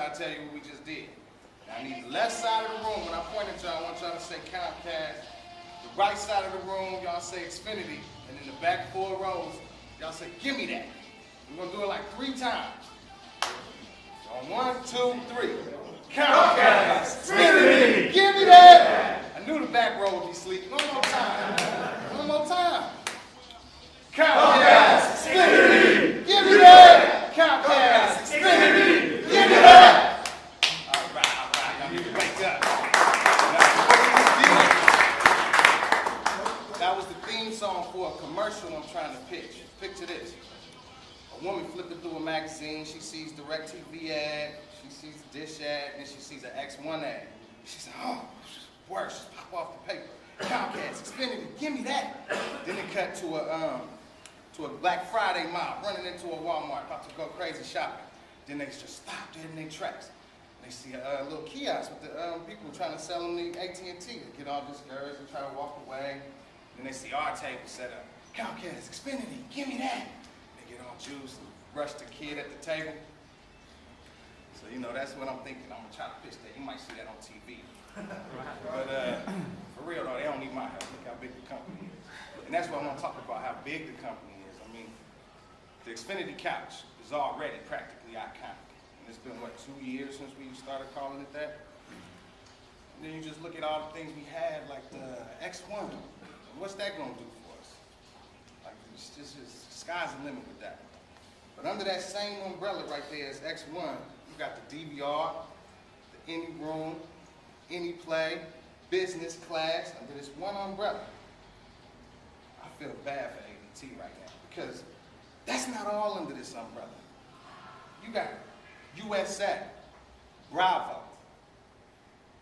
try to tell you what we just did. Now I need the left side of the room. When I point at y'all, I want y'all to say Comcast. The right side of the room, y'all say Xfinity. And in the back 4 rows, y'all say, give me that. We're gonna do it like 3 times. So 1, 2, 3. Comcast, Xfinity, give me that. I knew the back row would be sleeping. One more time. One more time. Comcast, Xfinity, give me that. Comcast, Xfinity, give me that. All right, y'all need to wake up. That was the theme song for a commercial I'm trying to pitch. Picture this. A woman flipping through a magazine, she sees DirecTV ad, she sees a Dish ad, and she sees an X1 ad. She said, oh, worse, just pop off the paper. Comcast, Xfinity, give me that. Then it cut to a Black Friday mob running into a Walmart, about to go crazy shopping. Then they just stop dead in their tracks. They see a little kiosk with the people trying to sell them the AT&T. They get all discouraged and try to walk away. Then they see our table set up. Comcast, Xfinity, give me that. They get all juiced and rush the kid at the table. So, you know, that's what I'm thinking. I'm going to try to pitch that. You might see that on TV. But for real, though, they don't need my help. Look how big the company is. And that's what I want to talk about, how big the company is. I mean, the Xfinity couch is already practically iconic. And it's been, what, 2 years since we started calling it that? And then you just look at all the things we had, like the X1. What's that going to do for us? Like, it's just, sky's the limit with that. But under that same umbrella right there is X1, you got the DVR, the Any Room, Any Play, Business Class, under this one umbrella. I feel bad for ADT right now because that's not all under this umbrella. You got USA, Bravo,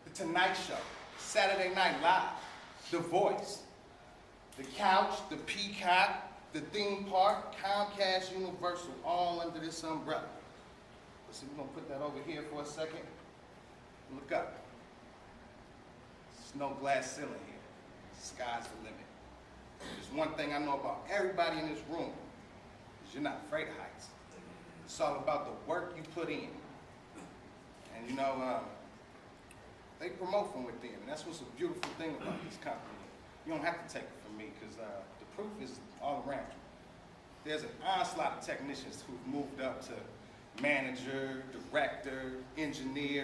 The Tonight Show, Saturday Night Live, The Voice, The Couch, The Peacock, The Theme Park, Comcast, Universal, all under this umbrella. Let's see, we're gonna put that over here for a second. Look up. There's no glass ceiling here. Sky's the limit. There's one thing I know about everybody in this room, is you're not afraid of heights. It's all about the work you put in. And you know, they promote from within, and that's what's a beautiful thing about this company. You don't have to take it from me, because the proof is all around you. There's an onslaught of technicians who've moved up to manager, director, engineer,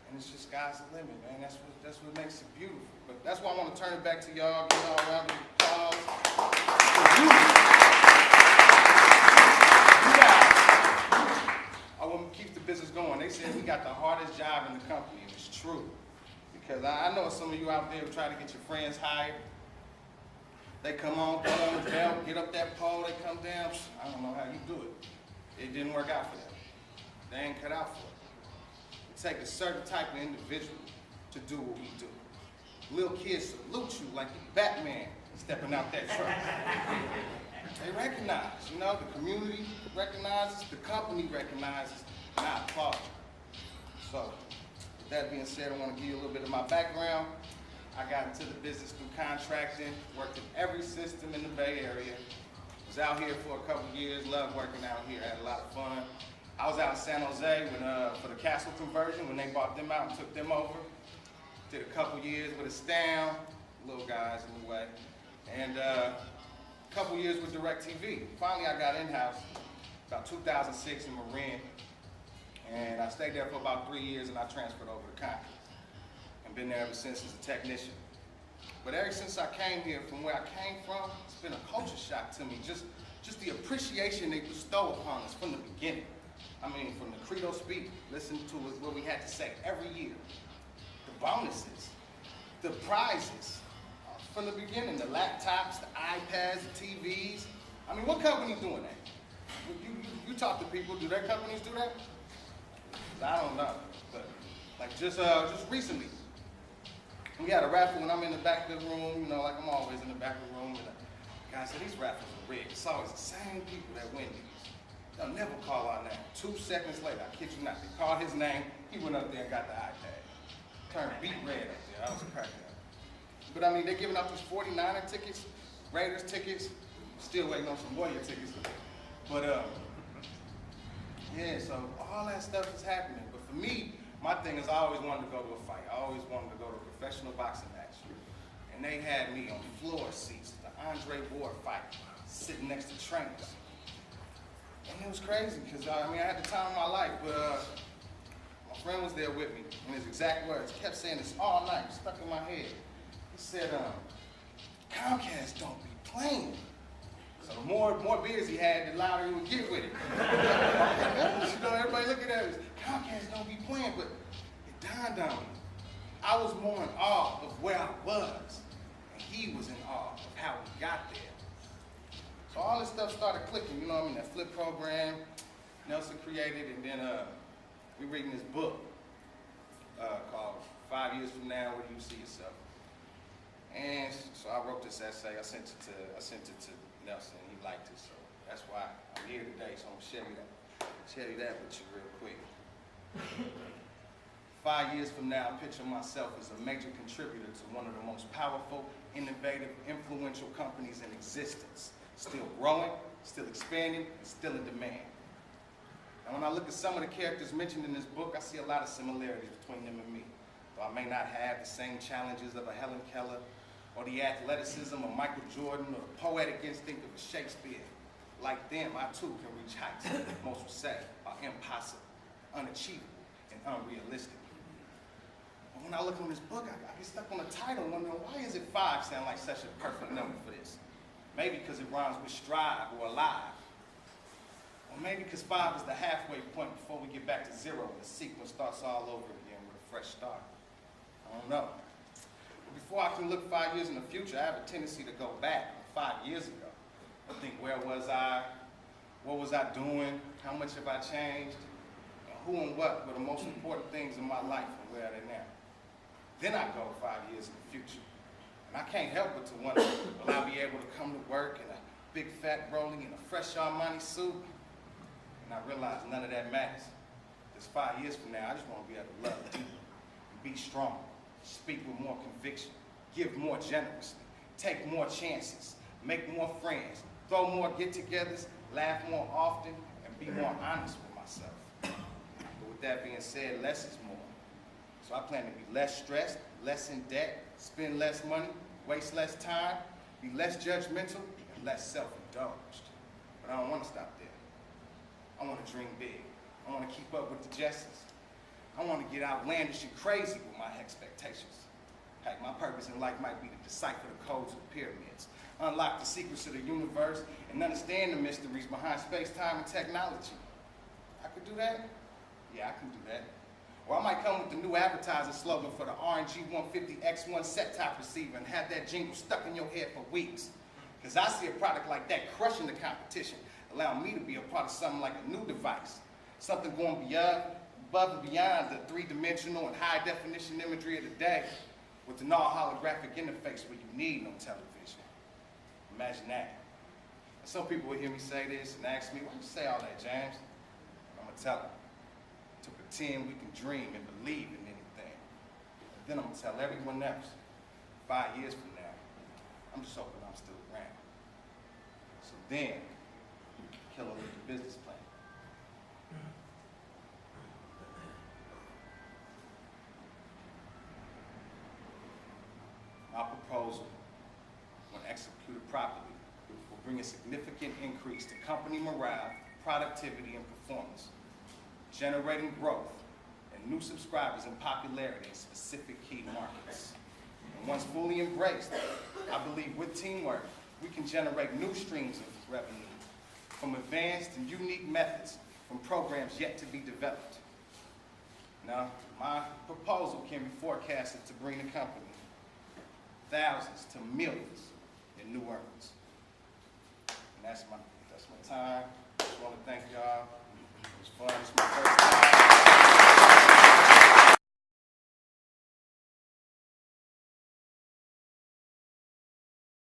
and it's just sky's the limit, man. That's what makes it beautiful. But that's why I want to turn it back to y'all, give y'all a round of applause. I want to keep the business going. They said we got the hardest job in the company, and it's true. Because I know some of you out there who try to get your friends hired. They come on, throw on the belt, get up that pole, they come down. I don't know how you do it. It didn't work out for them. They ain't cut out for it. It takes a certain type of individual to do what we do. Little kids salute you like you're Batman stepping out that truck. They recognize, you know, the community recognizes, the company recognizes, and I applaud you. So, with that being said, I want to give you a little bit of my background. I got into the business through contracting, worked in every system in the Bay Area. Was out here for a couple years, loved working out here, had a lot of fun. I was out in San Jose when, for the Castle conversion, when they bought them out and took them over. Did a couple years with Astound, little guys in the way. And a couple years with DirecTV. Finally, I got in-house about 2006 in Marin. And I stayed there for about 3 years and I transferred over to Concord. And been there ever since as a technician. But ever since I came here, from where I came from, it's been a culture shock to me. Just the appreciation they bestow upon us from the beginning. I mean, from the credo speak, listen to what we had to say every year. The bonuses, the prizes, from the beginning, the laptops, the iPads, the TVs. I mean, what company's doing that? You talk to people, do their companies do that? I don't know, but like just recently, we had a raffle when I'm in the back of the room, you know, like I'm always in the back of the room, and the guy said, these raffles are rigged. It's always the same people that win these. They'll never call our name. 2 seconds later, I kid you not, they called his name, he went up there and got the iPad. Turned beat red up there, I was cracking up. But I mean, they're giving out these 49er tickets, Raiders tickets, still waiting on some Warrior tickets. But Yeah, so all that stuff is happening. But for me, my thing is I always wanted to go to a fight. I always wanted to go to a professional boxing match. And they had me on floor seats, the Andre Ward fight, sitting next to trainers. And it was crazy because I had the time of my life, but my friend was there with me, and his exact words, he kept saying this all night, stuck in my head. He said, Comcast don't be playing. So the more beers he had, the louder he would get with it. You know, everybody looking at us, Comcast don't be playing, but it dawned on me. I was more in awe of where I was, and he was in awe of how we got there. So all this stuff started clicking, you know what I mean? That flip program, Nelson created, and then we reading this book called 5 Years From Now, Where Do You See Yourself? And so I wrote this essay, I sent it to Nelson, and he liked it, so that's why I'm here today, so I'm gonna share you that with you real quick. 5 years from now, I picture myself as a major contributor to one of the most powerful, innovative, influential companies in existence. Still growing, still expanding, and still in demand. And when I look at some of the characters mentioned in this book, I see a lot of similarities between them and me. Though I may not have the same challenges of a Helen Keller, or the athleticism of Michael Jordan, or the poetic instinct of a Shakespeare. Like them, I too can reach heights that most would say are impossible, unachievable, and unrealistic. But when I look on this book, I get stuck on the title, wondering why is it 5 sound like such a perfect number for this? Maybe because it rhymes with strive or alive. Or maybe because 5 is the halfway point before we get back to 0 and the sequence starts all over again with a fresh start. I don't know. But before I can look 5 years in the future, I have a tendency to go back 5 years ago. I think, where was I? What was I doing? How much have I changed? And who and what were the most important things in my life and where are they now? Then I go 5 years in the future. And I can't help but to wonder, will I be able to come to work in a big fat rolling in a fresh Armani suit? And I realize none of that matters. Because 5 years from now, I just want to be able to love deeper, be strong, speak with more conviction, give more generously, take more chances, make more friends, throw more get-togethers, laugh more often, and be more honest with myself. But with that being said, less is more. So I plan to be less stressed, less in debt, spend less money, waste less time, be less judgmental, and less self-indulged. But I don't want to stop there. I want to dream big. I want to keep up with the Jetsons. I want to get outlandish and crazy with my expectations. Heck, my purpose in life might be to decipher the codes of the pyramids, unlock the secrets of the universe, and understand the mysteries behind space, time, and technology. I could do that? Yeah, I can do that. Or I might come with the new advertising slogan for the RNG 150X1 set-top receiver and have that jingle stuck in your head for weeks. Because I see a product like that crushing the competition, allowing me to be a part of something like a new device, something going above and beyond the three-dimensional and high-definition imagery of the day, with an all-holographic interface where you need no television. Imagine that. And some people will hear me say this and ask me, why you say all that, James? I'm going to tell them. To pretend we can dream and believe in anything. And then I'm going to tell everyone else, 5 years from now, I'm just hoping I'm still around. So then, kill a little business plan. My proposal, when executed properly, will bring a significant increase to company morale, productivity, and performance, generating growth and new subscribers and popularity in specific key markets. And once fully embraced, I believe with teamwork, we can generate new streams of revenue from advanced and unique methods from programs yet to be developed. Now, my proposal can be forecasted to bring the company thousands to millions in new earnings. And that's my time. I just want to thank y'all. It was fun. It's my first time.